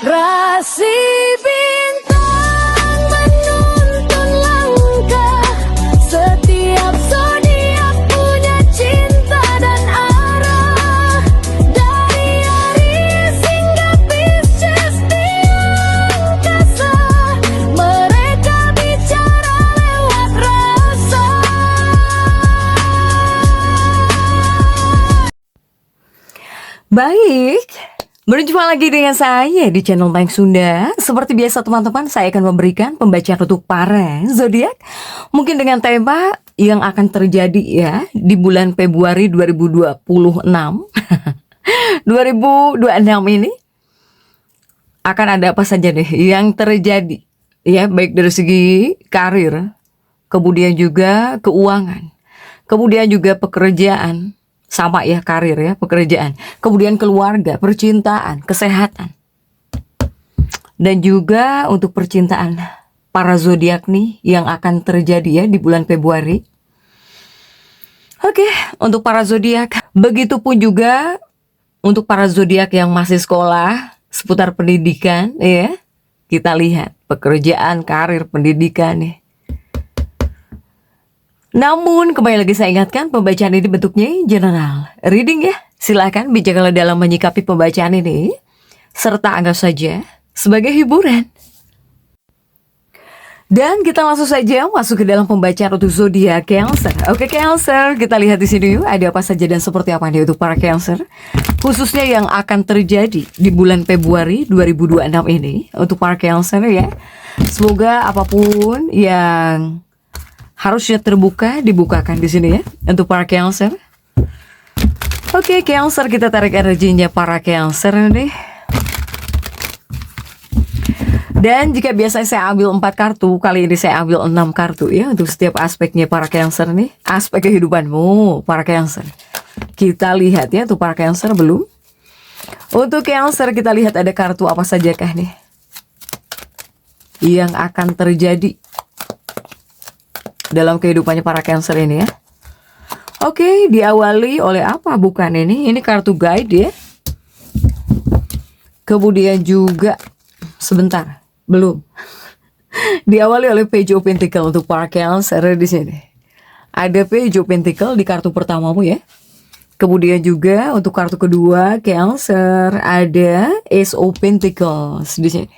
Rasi bintang menuntun langkah, setiap zodiak punya cinta dan arah. Dari Aries hingga Pisces di angkasa, mereka bicara lewat rasa. Baik, berjumpa lagi dengan saya di channel Mayang Sunda. Seperti biasa teman-teman, saya akan memberikan pembacaan untuk para zodiak, mungkin dengan tema yang akan terjadi ya di bulan Februari 2026. 2026 ini akan ada apa saja deh yang terjadi ya, baik dari segi karir, kemudian juga keuangan, kemudian juga pekerjaan. Sama ya, karir ya, pekerjaan, kemudian keluarga, percintaan, kesehatan. Dan juga untuk percintaan para zodiak nih yang akan terjadi ya di bulan Februari. Oke, untuk para zodiak, begitupun juga untuk para zodiak yang masih sekolah seputar pendidikan ya. Kita lihat pekerjaan, karir, pendidikan nih. Namun kembali lagi saya ingatkan, pembacaan ini bentuknya general reading ya. Silakan bijaklah dalam menyikapi pembacaan ini, serta anggap saja sebagai hiburan. Dan kita langsung saja masuk ke dalam pembacaan untuk zodiak Cancer. Oke Cancer, kita lihat di sini yuk, ada apa saja dan seperti apa nih untuk para Cancer, khususnya yang akan terjadi di bulan Februari 2026 ini untuk para Cancer ya. Semoga apapun yang harusnya terbuka, dibukakan di sini ya untuk para Cancer. Oke, Cancer, kita tarik energinya para Cancer nih. Dan jika biasanya saya ambil 4 kartu, kali ini saya ambil 6 kartu ya untuk setiap aspeknya para Cancer nih, aspek kehidupanmu para Cancer. Kita lihat ya untuk para Cancer belum. Untuk Cancer kita lihat ada kartu apa sajakah nih yang akan terjadi dalam kehidupannya para Cancer ini ya. Oke, diawali oleh apa bukan ini? Ini kartu guide ya. Kemudian juga sebentar, belum. Diawali oleh Page of Pentacle untuk para Cancer di sini. Ada Page of Pentacle di kartu pertamamu ya. Kemudian juga untuk kartu kedua Cancer ada Ace of Pentacles di sini.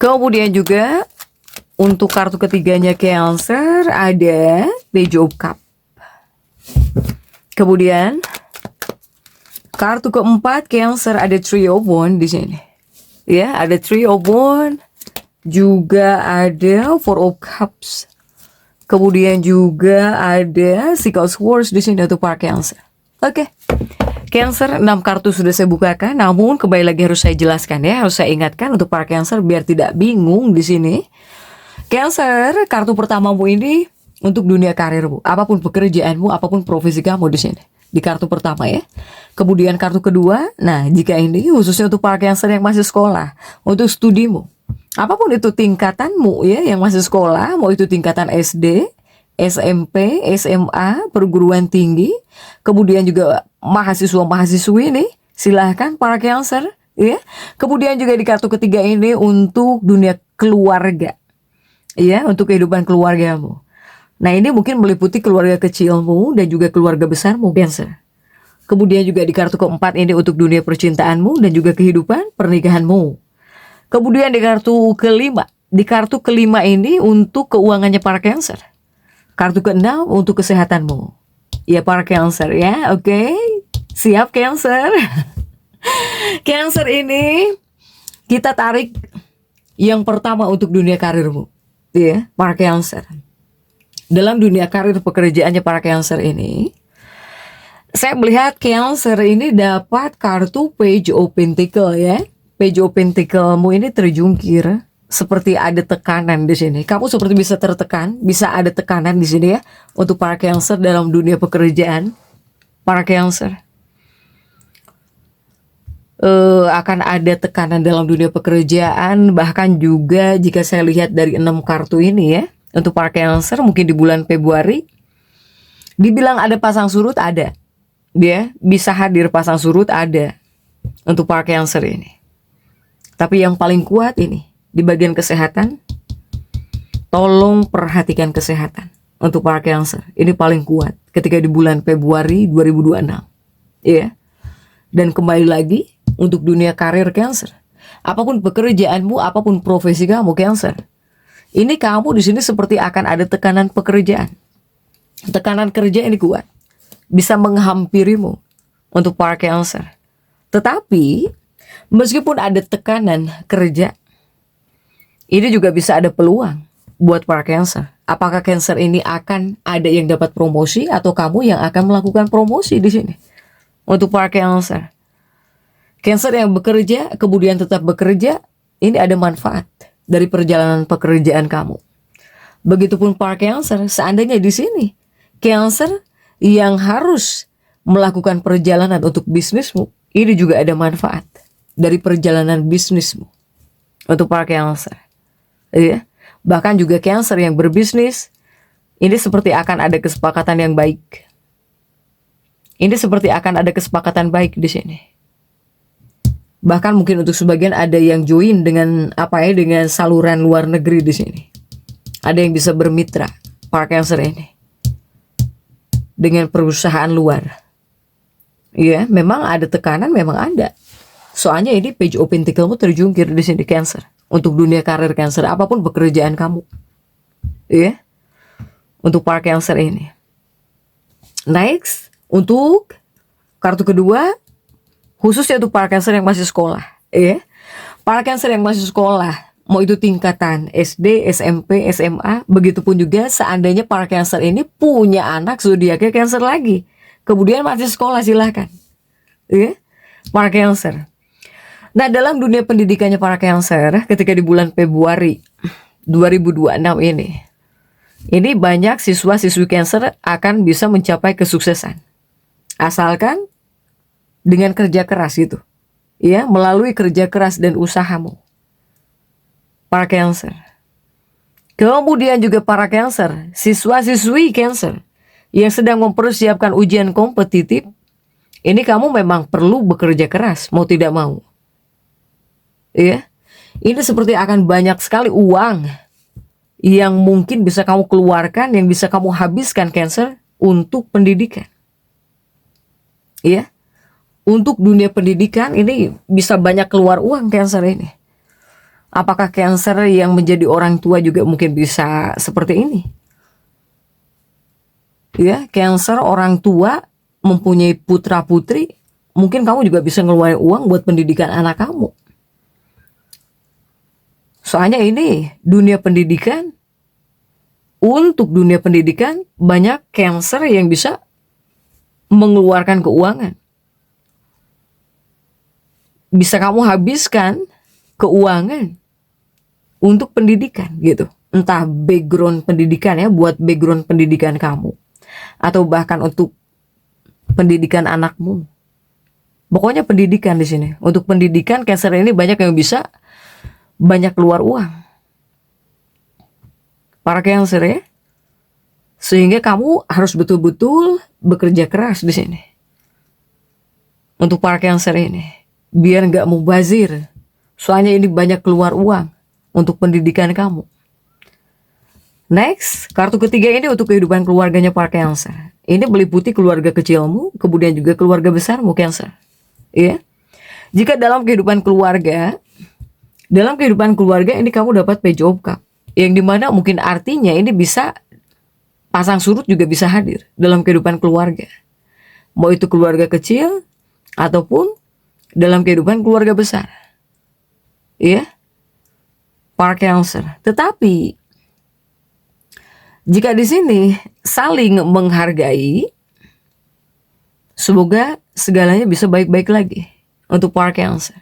Kemudian juga untuk kartu ketiganya Cancer ada Page of Cup. Kemudian kartu keempat Cancer ada Three of Wands di sini. Ya, ada Three of Wands, juga ada Four of Cups. Kemudian juga ada Six of Swords di sini untuk para Cancer. Oke. Cancer, 6 kartu sudah saya bukakan, namun kembali lagi harus saya jelaskan ya, harus saya ingatkan untuk para Cancer biar tidak bingung di sini. Cancer, kartu pertamamu ini untuk dunia karirmu, apapun pekerjaanmu, apapun profesi kamu di sini. Di kartu pertama ya. Kemudian kartu kedua, nah jika ini khususnya untuk para Cancer yang masih sekolah, untuk studimu, apapun itu tingkatanmu ya, yang masih sekolah, mau itu tingkatan SD, SMP, SMA, perguruan tinggi, kemudian juga mahasiswa-mahasiswi nih, silahkan para Cancer ya. Kemudian juga di kartu ketiga ini untuk dunia keluarga. Ya, untuk kehidupan keluargamu. Nah, ini mungkin meliputi keluarga kecilmu dan juga keluarga besarmu, Cancer. Kemudian juga di kartu keempat ini untuk dunia percintaanmu dan juga kehidupan pernikahanmu. Kemudian di kartu kelima ini untuk keuangannya para Cancer. Kartu keenam untuk kesehatanmu. Ya para Cancer ya, oke. Siap Cancer. Cancer ini kita tarik yang pertama untuk dunia karirmu. Ya, para Cancer. Dalam dunia karir pekerjaannya para Cancer ini, saya melihat Cancer ini dapat kartu Page of Pentacle ya. Page of Pentacle-mu ini terjungkir seperti ada tekanan di sini. Kamu seperti bisa tertekan, bisa ada tekanan di sini ya untuk para Cancer dalam dunia pekerjaan. Para Cancer. Akan ada tekanan dalam dunia pekerjaan, bahkan juga jika saya lihat dari 6 kartu ini ya, untuk para Cancer mungkin di bulan Februari dibilang ada pasang surut, ada dia bisa hadir pasang surut, ada untuk para Cancer ini. Tapi yang paling kuat ini di bagian kesehatan, tolong perhatikan kesehatan untuk para Cancer. Ini paling kuat ketika di bulan Februari 2026. Ya. Dan kembali lagi untuk dunia karir Cancer. Apapun pekerjaanmu, apapun profesi kamu Cancer. Ini kamu di sini seperti akan ada tekanan pekerjaan. Tekanan kerja ini kuat. Bisa menghampirimu untuk para Cancer. Tetapi meskipun ada tekanan kerja, ini juga bisa ada peluang buat para Cancer. Apakah Cancer ini akan ada yang dapat promosi atau kamu yang akan melakukan promosi di sini? Untuk para Cancer. Cancer yang bekerja kemudian tetap bekerja, ini ada manfaat dari perjalanan pekerjaan kamu. Begitupun para Cancer, seandainya di sini Cancer yang harus melakukan perjalanan untuk bisnismu, ini juga ada manfaat dari perjalanan bisnismu untuk para Cancer. Ya. Bahkan juga Cancer yang berbisnis, ini seperti akan ada kesepakatan yang baik. Ini seperti akan ada kesepakatan baik di sini. Bahkan mungkin untuk sebagian ada yang join dengan dengan saluran luar negeri di sini. Ada yang bisa bermitra para Cancer ini dengan perusahaan luar. Ya, memang ada tekanan, memang ada. Soalnya ini page of Pentacle terjungkir di sini Cancer. Untuk dunia karir Cancer, apapun pekerjaan kamu. Ya. Untuk para Cancer ini. Next, untuk kartu kedua, khususnya untuk para Cancer yang masih sekolah. Ya. Para Cancer yang masih sekolah, mau itu tingkatan SD, SMP, SMA, begitupun juga seandainya para Cancer ini punya anak zodiaknya Cancer lagi, kemudian masih sekolah, silahkan. Ya. Para Cancer. Nah, dalam dunia pendidikannya para Cancer, ketika di bulan Februari 2026 ini banyak siswa-siswi Cancer akan bisa mencapai kesuksesan. Asalkan dengan kerja keras itu. Ya, melalui kerja keras dan usahamu. Para Cancer. Kemudian juga para Cancer, siswa-siswi Cancer yang sedang mempersiapkan ujian kompetitif, ini kamu memang perlu bekerja keras, mau tidak mau. Ya, ini seperti akan banyak sekali uang yang mungkin bisa kamu keluarkan, yang bisa kamu habiskan Cancer untuk pendidikan. Ya, untuk dunia pendidikan ini bisa banyak keluar uang Cancer ini. Apakah Cancer yang menjadi orang tua juga mungkin bisa seperti ini? Ya, Cancer orang tua mempunyai putra putri, mungkin kamu juga bisa ngeluarin uang buat pendidikan anak kamu. Soalnya ini dunia pendidikan, untuk dunia pendidikan banyak Cancer yang bisa mengeluarkan keuangan. Bisa kamu habiskan keuangan untuk pendidikan gitu. Entah background pendidikan ya, buat background pendidikan kamu. Atau bahkan untuk pendidikan anakmu. Pokoknya pendidikan di sini. Untuk pendidikan Cancer ini banyak yang bisa banyak keluar uang. Para Cancer ya. Sehingga kamu harus betul-betul bekerja keras di sini. Untuk para Cancer ini. Biar nggak mubazir. Soalnya ini banyak keluar uang untuk pendidikan kamu. Next, kartu ketiga ini untuk kehidupan keluarganya para Cancer. Ini meliputi keluarga kecilmu, kemudian juga keluarga besarmu Cancer. Ya. Jika dalam kehidupan keluarga ini kamu dapat Page of Cups, yang dimana mungkin artinya ini bisa pasang surut juga bisa hadir dalam kehidupan keluarga. Mau itu keluarga kecil ataupun dalam kehidupan keluarga besar. Ya. Para Cancer. Tetapi jika di sini saling menghargai, semoga segalanya bisa baik-baik lagi untuk para Cancer.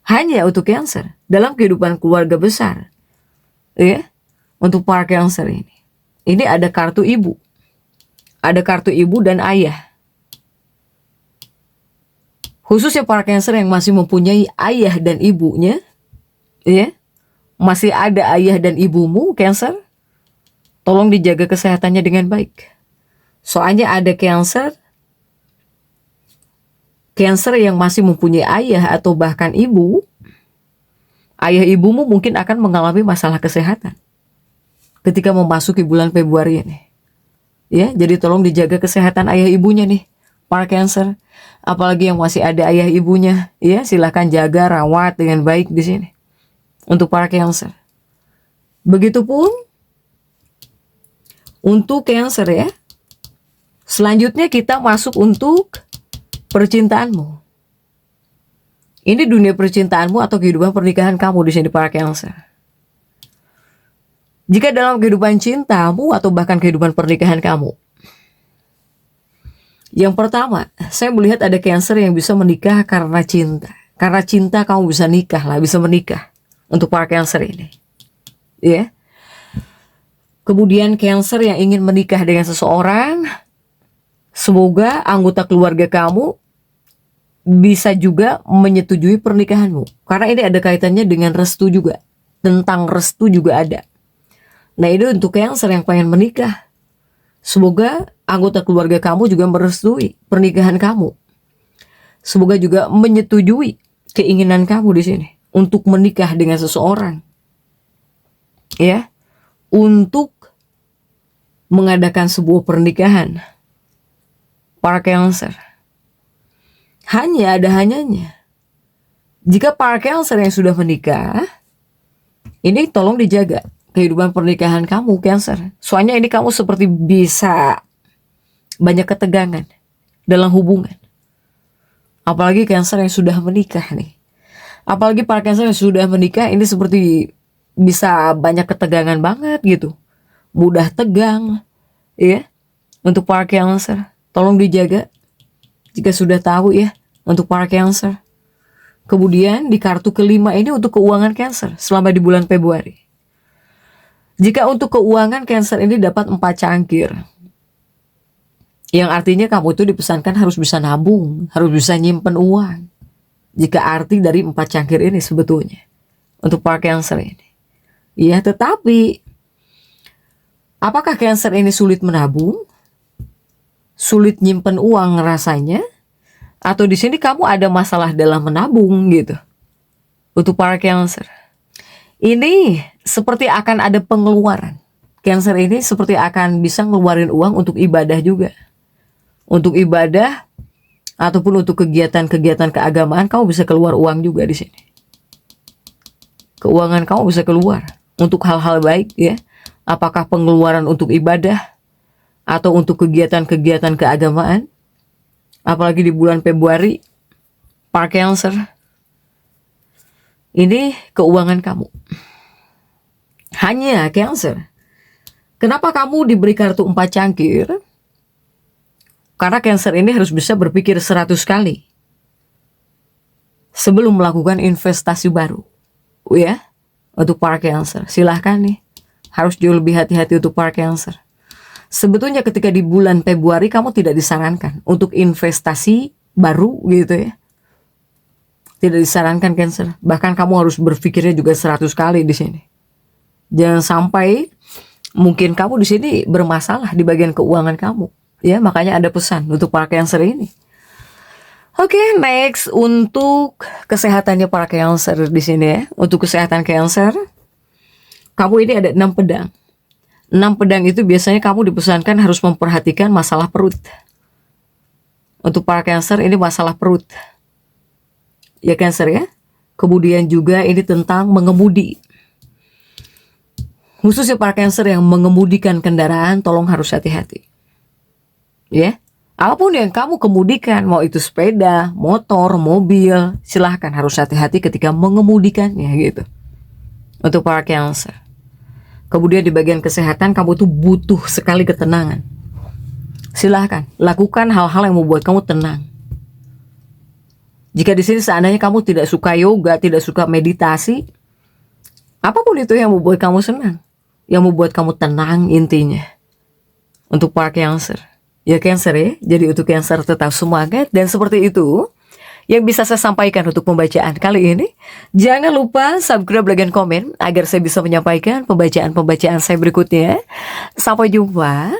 Hanya untuk Cancer dalam kehidupan keluarga besar. Ya. Untuk para Cancer ini. Ini ada kartu ibu. Ada kartu ibu dan ayah. Khususnya para Cancer yang masih mempunyai ayah dan ibunya. Ya, masih ada ayah dan ibumu Cancer, tolong dijaga kesehatannya dengan baik. Soalnya ada Cancer Cancer yang masih mempunyai ayah atau bahkan ibu, ayah ibumu mungkin akan mengalami masalah kesehatan ketika memasuki bulan Februari ini. Ya, jadi tolong dijaga kesehatan ayah ibunya nih, para Cancer. Apalagi yang masih ada ayah ibunya, ya silahkan jaga, rawat dengan baik di sini. Untuk para Cancer. Begitupun untuk Cancer ya. Selanjutnya kita masuk untuk percintaanmu. Ini dunia percintaanmu atau kehidupan pernikahan kamu di sini para Cancer. Jika dalam kehidupan cintamu atau bahkan kehidupan pernikahan kamu, yang pertama, saya melihat ada Cancer yang bisa menikah karena cinta. Karena cinta kamu bisa nikah lah, bisa menikah. Untuk para Cancer ini. Ya. Kemudian Cancer yang ingin menikah dengan seseorang, semoga anggota keluarga kamu bisa juga menyetujui pernikahanmu. Karena ini ada kaitannya dengan restu juga. Tentang restu juga ada. Nah ini untuk Cancer yang pengen menikah. Semoga anggota keluarga kamu juga merestui pernikahan kamu. Semoga juga menyetujui keinginan kamu di sini. Untuk menikah dengan seseorang. Ya. Untuk mengadakan sebuah pernikahan. Para Cancer. Hanya ada hanyanya. Jika para Cancer yang sudah menikah, ini tolong dijaga kehidupan pernikahan kamu Cancer. Soalnya ini kamu seperti bisa banyak ketegangan dalam hubungan. Apalagi Cancer yang sudah menikah nih. Apalagi para Cancer yang sudah menikah ini seperti bisa banyak ketegangan banget gitu. Mudah tegang, ya. Untuk para Cancer, tolong dijaga. Jika sudah tahu ya, untuk para Cancer. Kemudian di kartu kelima ini untuk keuangan Cancer selama di bulan Februari. Jika untuk keuangan Cancer ini dapat 4 cangkir. Yang artinya kamu itu dipesankan harus bisa nabung, harus bisa nyimpen uang. Jika arti dari 4 cangkir ini sebetulnya. Untuk para Cancer ini. Ya tetapi, apakah Cancer ini sulit menabung? Sulit nyimpen uang rasanya, atau di sini kamu ada masalah dalam menabung gitu. Untuk para Cancer, ini seperti akan ada pengeluaran. Cancer ini seperti akan bisa ngeluarin uang untuk ibadah juga. Untuk ibadah ataupun untuk kegiatan-kegiatan keagamaan kamu bisa keluar uang juga di sini. Keuangan kamu bisa keluar untuk hal-hal baik ya. Apakah pengeluaran untuk ibadah atau untuk kegiatan-kegiatan keagamaan, apalagi di bulan Februari, para Cancer, ini keuangan kamu. Hanya Cancer, kenapa kamu diberi kartu 4 cangkir? Karena Cancer ini harus bisa berpikir 100 kali sebelum melakukan investasi baru, ya, untuk para Cancer. Silahkan nih, harus jauh lebih hati-hati untuk para Cancer. Sebetulnya ketika di bulan Februari kamu tidak disarankan untuk investasi baru gitu ya. Tidak disarankan Cancer. Bahkan kamu harus berpikirnya juga 100 kali di sini. Jangan sampai mungkin kamu di sini bermasalah di bagian keuangan kamu. Ya, makanya ada pesan untuk para Cancer ini. Oke, next untuk kesehatannya para Cancer di sini ya. Untuk kesehatan Cancer, kamu ini ada 6 pedang. 6 pedang itu biasanya kamu dipesankan harus memperhatikan masalah perut. Untuk para Cancer ini masalah perut. Ya Cancer ya. Kemudian juga ini tentang mengemudi. Khususnya para Cancer yang mengemudikan kendaraan, tolong harus hati-hati. Ya. Apapun yang kamu kemudikan, mau itu sepeda, motor, mobil, silahkan harus hati-hati ketika mengemudikannya gitu. Untuk para Cancer. Kemudian di bagian kesehatan kamu tuh butuh sekali ketenangan. Silahkan lakukan hal-hal yang membuat kamu tenang. Jika di sini seandainya kamu tidak suka yoga, tidak suka meditasi, apapun itu yang membuat kamu senang, yang membuat kamu tenang intinya. Untuk para Cancer, ya Cancer ya. Jadi untuk Cancer tetap semangat dan seperti itu yang bisa saya sampaikan untuk pembacaan kali ini. Jangan lupa subscribe, like, dan komen agar saya bisa menyampaikan pembacaan-pembacaan saya berikutnya. Sampai jumpa.